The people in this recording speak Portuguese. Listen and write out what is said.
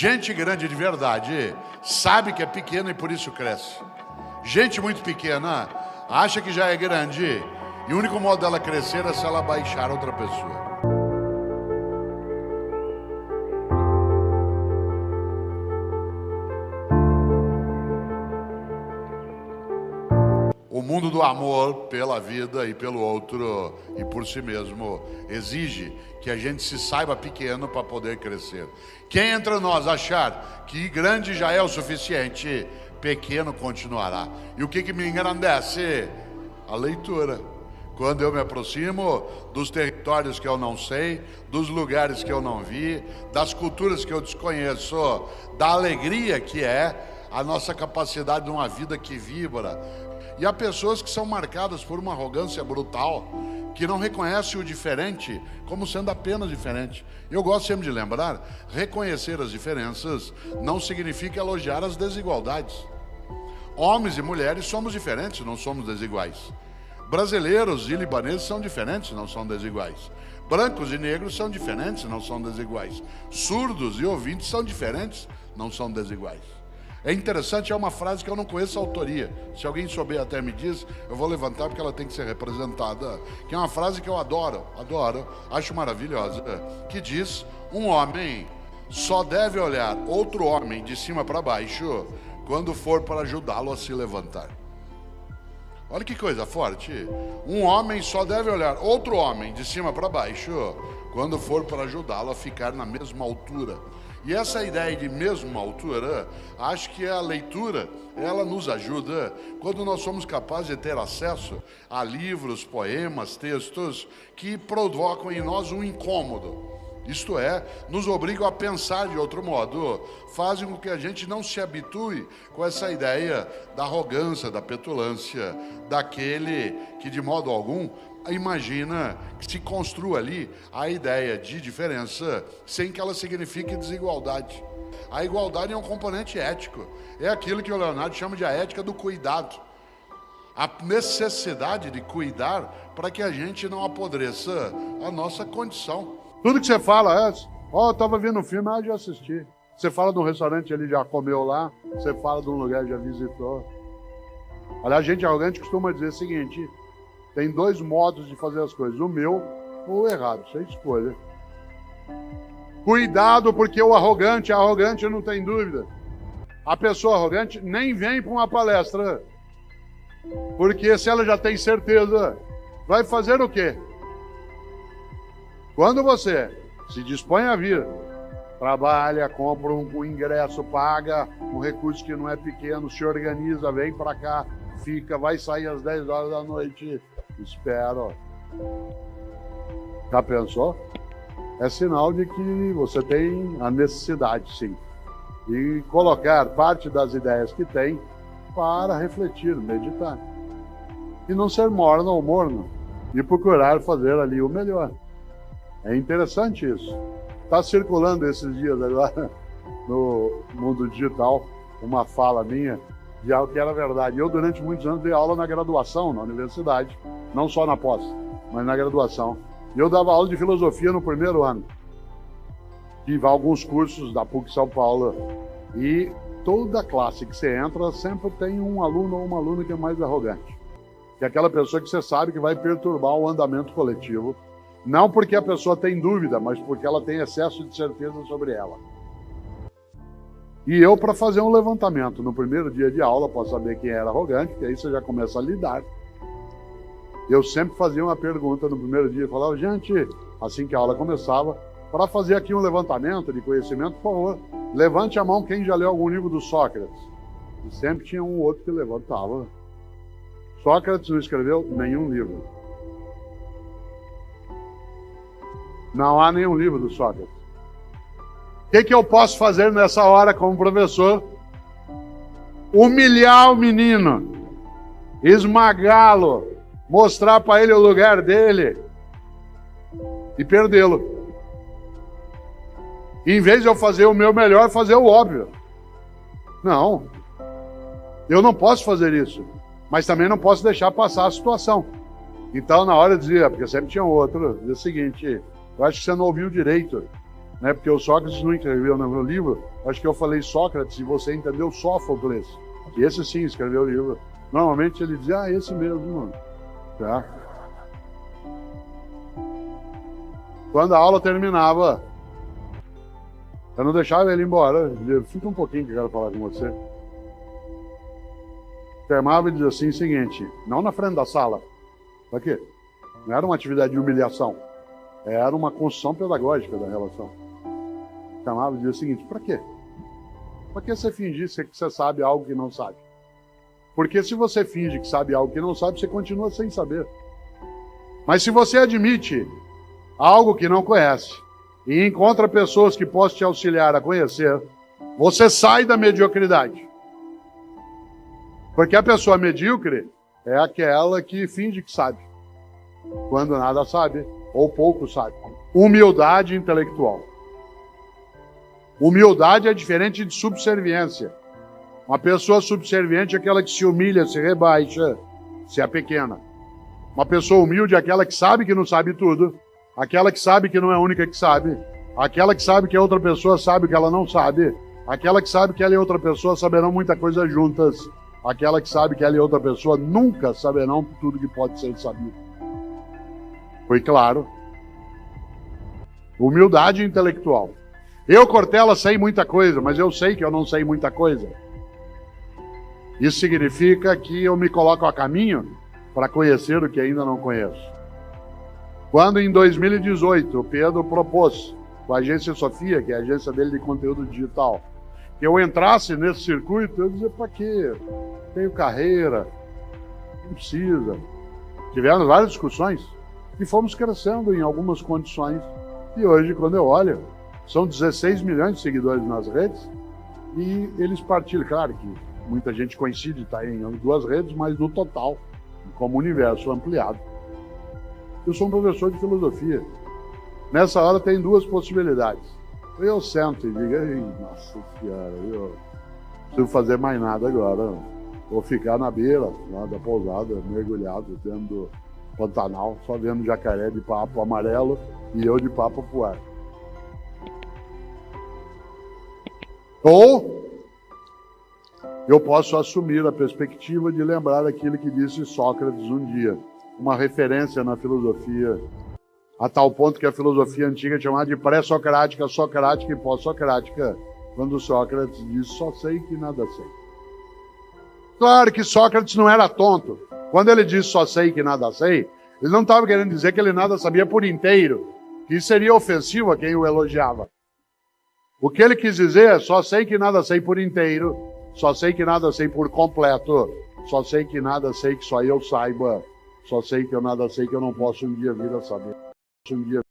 Gente grande de verdade sabe que é pequena e por isso cresce. Gente muito pequena acha que já é grande e o único modo dela crescer é se ela baixar outra pessoa. O mundo do amor pela vida e pelo outro e por si mesmo exige que a gente se saiba pequeno para poder crescer. Quem entre nós achar que grande já é o suficiente, pequeno continuará. E o que me engrandece? A leitura. Quando eu me aproximo dos territórios que eu não sei, dos lugares que eu não vi, das culturas que eu desconheço, da alegria que é a nossa capacidade de uma vida que vibra. E há pessoas que são marcadas por uma arrogância brutal, que não reconhecem o diferente como sendo apenas diferente. Eu gosto sempre de lembrar, reconhecer as diferenças não significa elogiar as desigualdades. Homens e mulheres somos diferentes, não somos desiguais. Brasileiros e libaneses são diferentes, não são desiguais. Brancos e negros são diferentes, não são desiguais. Surdos e ouvintes são diferentes, não são desiguais. É interessante, é uma frase que eu não conheço a autoria. Se alguém souber até me diz, eu vou levantar porque ela tem que ser representada. Que é uma frase que eu adoro, acho maravilhosa. Que diz, um homem só deve olhar outro homem de cima para baixo quando for para ajudá-lo a se levantar. Olha que coisa forte. Um homem só deve olhar outro homem de cima para baixo quando for para ajudá-lo a ficar na mesma altura. E essa ideia de mesma altura, acho que a leitura, ela nos ajuda quando nós somos capazes de ter acesso a livros, poemas, textos que provocam em nós um incômodo. Isto é, nos obrigam a pensar de outro modo, fazem com que a gente não se habitue com essa ideia da arrogância, da petulância, daquele que de modo algum imagina que se construa ali a ideia de diferença sem que ela signifique desigualdade. A igualdade é um componente ético, é aquilo que o Leonardo chama de a ética do cuidado. A necessidade de cuidar para que a gente não apodreça a nossa condição. Tudo que você fala é, eu estava vendo um filme, já assisti. Você fala de um restaurante, ele já comeu lá, você fala de um lugar, já visitou. Aliás, a gente arrogante costuma dizer o seguinte, tem dois modos de fazer as coisas, o meu ou o errado, você escolha. Cuidado, porque o arrogante não tem dúvida. A pessoa arrogante nem vem para uma palestra, porque se ela já tem certeza, vai fazer o quê? Quando você se dispõe a vir, trabalha, compra um ingresso, paga um recurso que não é pequeno, se organiza, vem para cá, fica, vai sair às 10 horas da noite, espera. Já pensou? É sinal de que você tem a necessidade, sim, de colocar parte das ideias que tem para refletir, meditar. E não ser morno ou morno, e procurar fazer ali o melhor. É interessante isso. Está circulando esses dias agora no mundo digital uma fala minha de algo que era verdade. Eu, durante muitos anos, dei aula na graduação, na universidade, não só na pós, mas na graduação. E eu dava aula de filosofia no primeiro ano. Tive alguns cursos da PUC São Paulo. E toda classe que você entra, sempre tem um aluno ou uma aluna que é mais arrogante. Que é aquela pessoa que você sabe que vai perturbar o andamento coletivo. Não porque a pessoa tem dúvida, mas porque ela tem excesso de certeza sobre ela. E eu, para fazer um levantamento no primeiro dia de aula, para saber quem era arrogante, que aí você já começa a lidar, eu sempre fazia uma pergunta no primeiro dia, falava, gente, assim que a aula começava, para fazer aqui um levantamento de conhecimento, por favor, levante a mão quem já leu algum livro do Sócrates. E sempre tinha um outro que levantava. Sócrates não escreveu nenhum livro. Não há nenhum livro do Sócrates. O que eu posso fazer nessa hora como professor? Humilhar o menino, esmagá-lo, mostrar para ele o lugar dele e perdê-lo. Em vez de eu fazer o meu melhor, fazer o óbvio. Não, eu não posso fazer isso, mas também não posso deixar passar a situação. Então, na hora eu dizia, porque sempre tinha outro, dizia o seguinte, eu acho que você não ouviu direito. né? Porque o Sócrates não escreveu no meu livro, acho que eu falei Sócrates e você entendeu Sófocles. Esse sim escreveu o livro. Normalmente ele dizia, esse mesmo. Tá? Quando a aula terminava, eu não deixava ele ir embora. Eu dizia, fica um pouquinho que eu quero falar com você. Terminava e dizia assim, seguinte, não na frente da sala. Pra quê? Não era uma atividade de humilhação. Era uma construção pedagógica da relação. Chamava e dizia o seguinte, para quê? Para que você fingir que você sabe algo que não sabe? Porque se você finge que sabe algo que não sabe, você continua sem saber. Mas se você admite algo que não conhece e encontra pessoas que possam te auxiliar a conhecer, você sai da mediocridade. Porque a pessoa medíocre é aquela que finge que sabe, quando nada sabe ou pouco sabe. Humildade intelectual. Humildade é diferente de subserviência. Uma pessoa subserviente é aquela que se humilha, se rebaixa, se apequena. Uma pessoa humilde é aquela que sabe que não sabe tudo, aquela que sabe que não é a única que sabe, aquela que sabe que a outra pessoa sabe que ela não sabe, aquela que sabe que ela e outra pessoa saberão muita coisa juntas, aquela que sabe que ela e outra pessoa nunca saberão tudo que pode ser sabido. Foi claro? Humildade intelectual. Eu, Cortella, sei muita coisa, mas eu sei que eu não sei muita coisa. Isso significa que eu me coloco a caminho para conhecer o que ainda não conheço. Quando, em 2018, o Pedro propôs, com a agência Sofia, que é a agência dele de conteúdo digital, que eu entrasse nesse circuito, eu dizia, para quê? Tenho carreira, não precisa. Tivemos várias discussões e fomos crescendo em algumas condições. E hoje, quando eu olho, são 16 milhões de seguidores nas redes e eles partilham. Claro que muita gente coincide, está em duas redes, mas no total, como universo ampliado. Eu sou um professor de filosofia. Nessa hora tem duas possibilidades. Eu sento e digo, nossa senhora, eu não preciso fazer mais nada agora. Vou ficar na beira lá da pousada, mergulhado dentro do Pantanal, só vendo jacaré de papo amarelo e eu de papo pro ar. Ou eu posso assumir a perspectiva de lembrar aquilo que disse Sócrates um dia, uma referência na filosofia, a tal ponto que a filosofia antiga é chamada de pré-socrática, socrática e pós-socrática, quando Sócrates disse, só sei que nada sei. Claro que Sócrates não era tonto. Quando ele disse só sei que nada sei, ele não estava querendo dizer que ele nada sabia por inteiro, que isso seria ofensivo a quem o elogiava. O que ele quis dizer é só sei que nada sei por inteiro, só sei que nada sei por completo, só sei que nada sei que só eu saiba, só sei que eu nada sei que eu não posso um dia vir a saber. Um dia